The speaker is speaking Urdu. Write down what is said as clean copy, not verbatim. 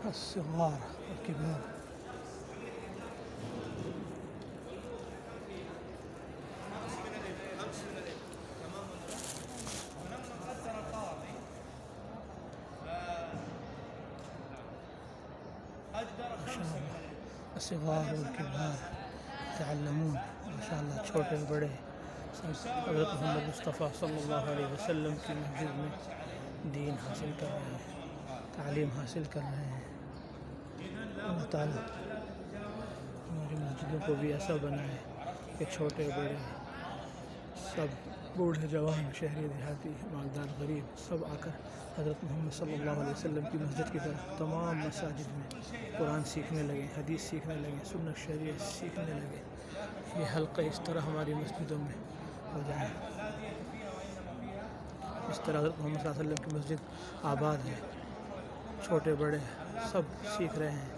الصغار والكبار. الصغار والكبار يتعلمون ما شاء الله، چھوٹے بڑے حضرت محمد مصطفیٰ صلی اللہ علیہ وسلم کی مسجد میں دین حاصل کر رہے ہیں، تعلیم حاصل کر رہے ہیں. اللہ تعالیٰ ہماری مسجدوں کو بھی ایسا بنائے کہ چھوٹے بڑے سب، بوڑھے جوان، شہری دیہاتی، مالدار غریب، سب آ کر حضرت محمد صلی اللہ علیہ وسلم کی مسجد کی طرف تمام مساجد میں قرآن سیکھنے لگے، حدیث سیکھنے لگے، سنت شریعت سیکھنے لگے. یہ حلقے اس طرح ہماری مسجدوں میں ہو جائیں. اس طرح حضرت محمد صلی اللہ علیہ وسلم کی مسجد آباد ہے، چھوٹے بڑے سب سیکھ رہے ہیں.